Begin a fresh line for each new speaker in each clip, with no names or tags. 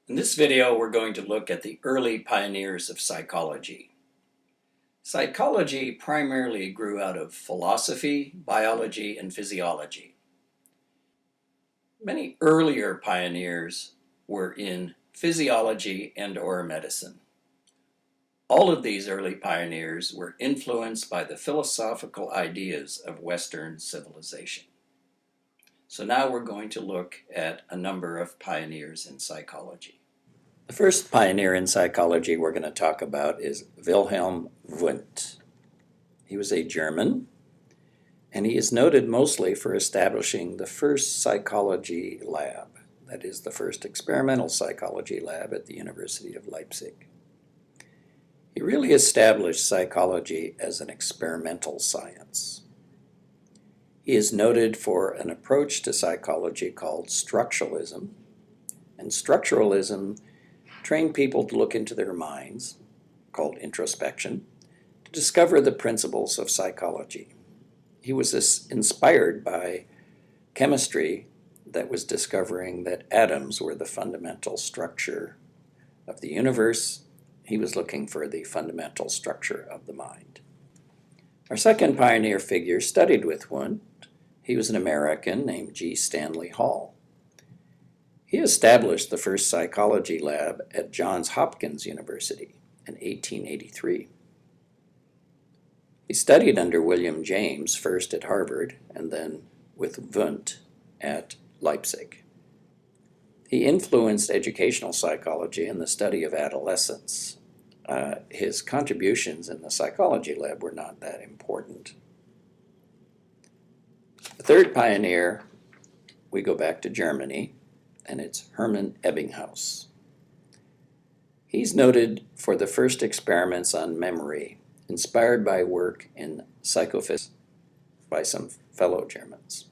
In this video, we're going to look at the early pioneers of psychology. Psychology primarily grew out of philosophy, biology, and physiology. Many earlier pioneers were in physiology and/or medicine. All of these early pioneers were influenced by the philosophical ideas of Western civilization. So now we're going to look at a number of pioneers in psychology. The first pioneer in psychology we're going to talk about is Wilhelm Wundt. He was a German, and he is noted mostly for establishing the first psychology lab, that is, the first experimental psychology lab at the University of Leipzig. He really established psychology as an experimental science. He is noted for an approach to psychology called structuralism, and structuralism trained people to look into their minds, called introspection, to discover the principles of psychology. He was inspired by chemistry that was discovering that atoms were the fundamental structure of the universe. He was looking for the fundamental structure of the mind. Our second pioneer figure studied with Wundt. He was an American named G. Stanley Hall. He established the first psychology lab at Johns Hopkins University in 1883. He studied under William James, first at Harvard and then with Wundt at Leipzig. He influenced educational psychology and the study of adolescence. His contributions in the psychology lab were not that important. The third pioneer, we go back to Germany, and it's Hermann Ebbinghaus. He's noted for the first experiments on memory, inspired by work in psychophysics by some fellow Germans.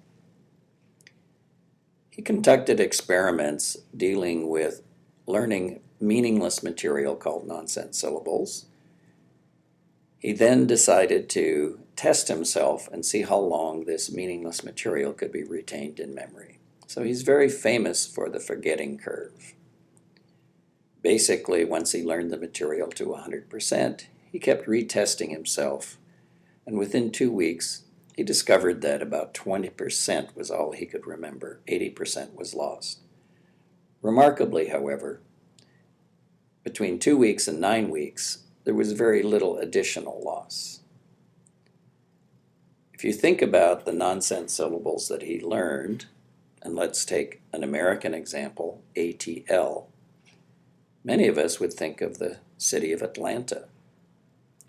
He conducted experiments dealing with learning meaningless material called nonsense syllables. He then decided to test himself and see how long this meaningless material could be retained in memory. So he's very famous for the forgetting curve. Basically, once he learned the material to 100%, he kept retesting himself, and within 2 weeks, he discovered that about 20% was all he could remember. 80% was lost. Remarkably, however, between 2 weeks and 9 weeks, there was very little additional loss. If you think about the nonsense syllables that he learned, and let's take an American example, ATL, many of us would think of the city of Atlanta.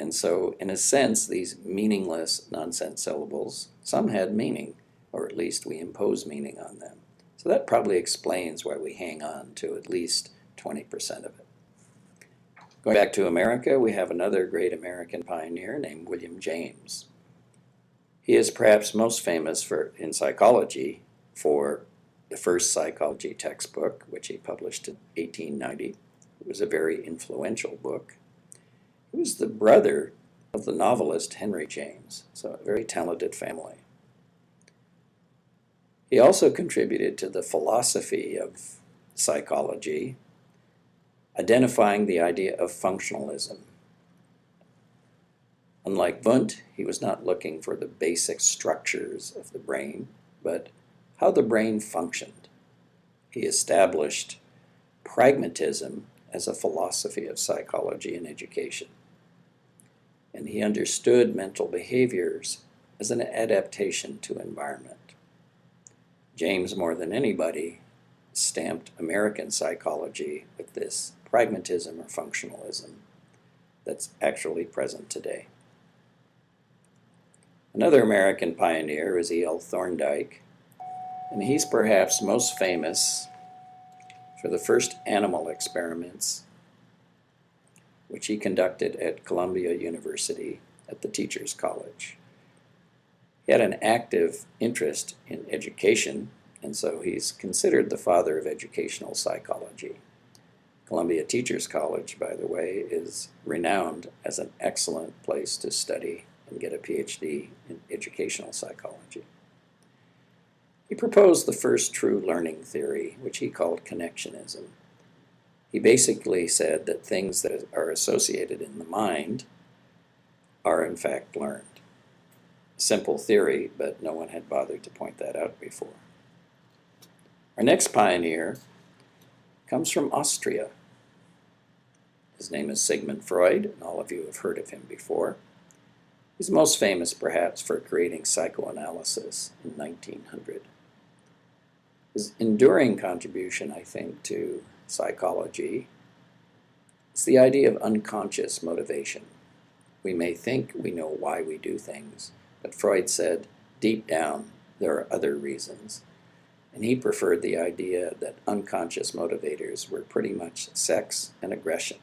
And so, in a sense, these meaningless nonsense syllables, some had meaning, or at least we impose meaning on them. So that probably explains why we hang on to at least 20% of it. Going back to America, we have another great American pioneer named William James. He is perhaps most famous in psychology for the first psychology textbook, which he published in 1890. It was a very influential book. He was the brother of the novelist Henry James, so a very talented family. He also contributed to the philosophy of psychology, identifying the idea of functionalism. Unlike Wundt, he was not looking for the basic structures of the brain, but how the brain functioned. He established pragmatism as a philosophy of psychology and education. And he understood mental behaviors as an adaptation to environment. James, more than anybody, stamped American psychology with this pragmatism or functionalism that's actually present today. Another American pioneer is E.L. Thorndike, and he's perhaps most famous for the first animal experiments which he conducted at Columbia University at the Teachers College. He had an active interest in education, and so he's considered the father of educational psychology. Columbia Teachers College, by the way, is renowned as an excellent place to study and get a PhD in educational psychology. He proposed the first true learning theory, which he called connectionism. He basically said that things that are associated in the mind are in fact learned. Simple theory, but no one had bothered to point that out before. Our next pioneer comes from Austria. His name is Sigmund Freud, and all of you have heard of him before. He's most famous, perhaps, for creating psychoanalysis in 1900. His enduring contribution, I think, to psychology is the idea of unconscious motivation. We may think we know why we do things, but Freud said, deep down, there are other reasons. And he preferred the idea that unconscious motivators were pretty much sex and aggression,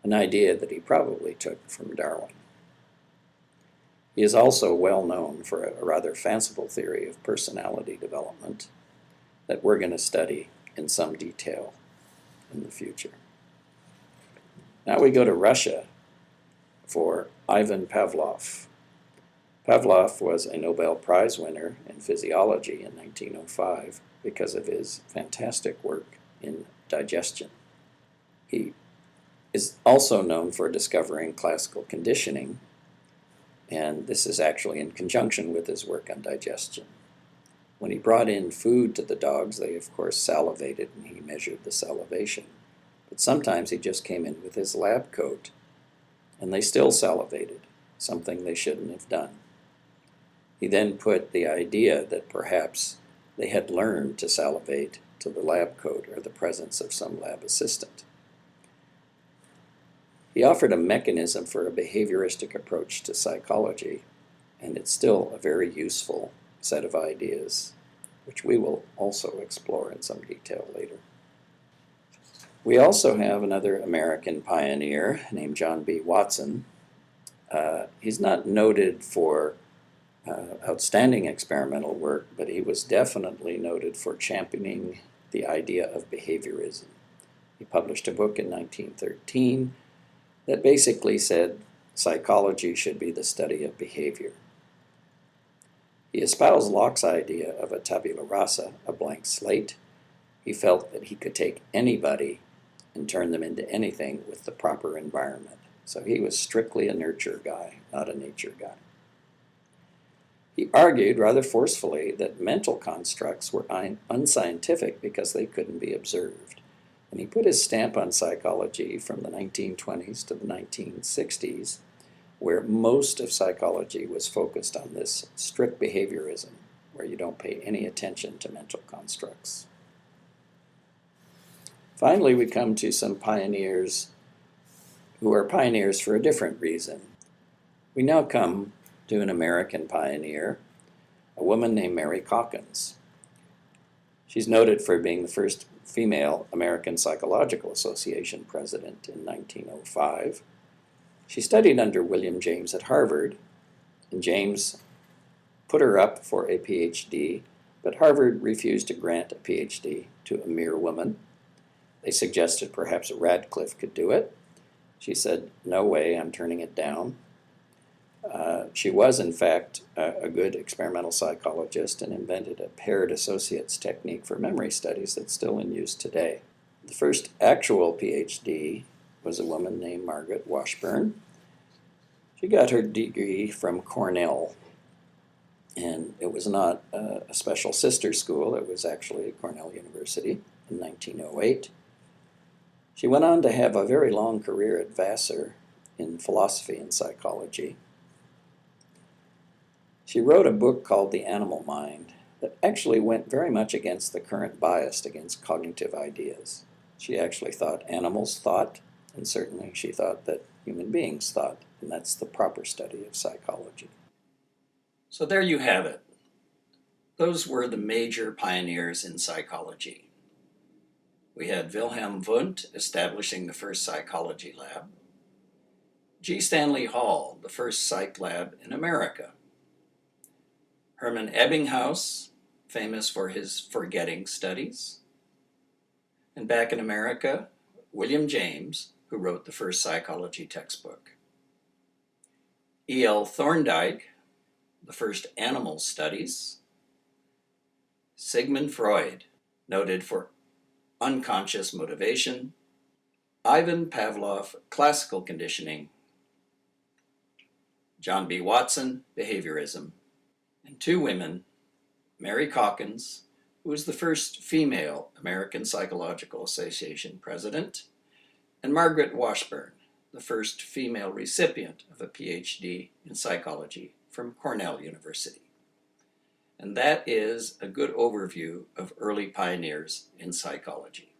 an idea that he probably took from Darwin. He is also well known for a rather fanciful theory of personality development that we're going to study in some detail in the future. Now we go to Russia for Ivan Pavlov. Pavlov was a Nobel Prize winner in physiology in 1905 because of his fantastic work in digestion. He is also known for discovering classical conditioning, and this is actually in conjunction with his work on digestion. When he brought in food to the dogs, they of course salivated, and he measured the salivation. But sometimes he just came in with his lab coat, and they still salivated, something they shouldn't have done. He then put the idea that perhaps they had learned to salivate to the lab coat or the presence of some lab assistant. He offered a mechanism for a behavioristic approach to psychology, and it's still a very useful set of ideas, which we will also explore in some detail later. We also have another American pioneer named John B. Watson. He's not noted for outstanding experimental work, but he was definitely noted for championing the idea of behaviorism. He published a book in 1913 that basically said psychology should be the study of behavior. He espoused Locke's idea of a tabula rasa, a blank slate. He felt that he could take anybody and turn them into anything with the proper environment. So he was strictly a nurture guy, not a nature guy. He argued rather forcefully that mental constructs were unscientific because they couldn't be observed. And he put his stamp on psychology from the 1920s to the 1960s, where most of psychology was focused on this strict behaviorism, where you don't pay any attention to mental constructs. Finally, we come to some pioneers who are pioneers for a different reason. We now come to an American pioneer, a woman named Mary Calkins. She's noted for being the first female American Psychological Association president in 1905. She studied under William James at Harvard, and James put her up for a PhD, but Harvard refused to grant a PhD to a mere woman. They suggested perhaps Radcliffe could do it. She said, "No way, I'm turning it down." She was, in fact, a good experimental psychologist and invented a paired associates technique for memory studies that's still in use today. The first actual PhD was a woman named Margaret Washburn. She got her degree from Cornell, and it was not a special sister school. It was actually Cornell University in 1908. She went on to have a very long career at Vassar in philosophy and psychology. She wrote a book called The Animal Mind that actually went very much against the current bias against cognitive ideas. She actually thought animals thought, and certainly she thought that human beings thought, and that's the proper study of psychology. So there you have it. Those were the major pioneers in psychology. We had Wilhelm Wundt establishing the first psychology lab, G. Stanley Hall, the first psych lab in America, Hermann Ebbinghaus, famous for his forgetting studies, and back in America, William James, who wrote the first psychology textbook, E.L. Thorndike, the first animal studies, Sigmund Freud, noted for unconscious motivation, Ivan Pavlov, Classical Conditioning, John B. Watson, Behaviorism, and two women, Mary Calkins, who was the first female American Psychological Association president, and Margaret Washburn, the first female recipient of a PhD in psychology from Cornell University. And that is a good overview of early pioneers in psychology.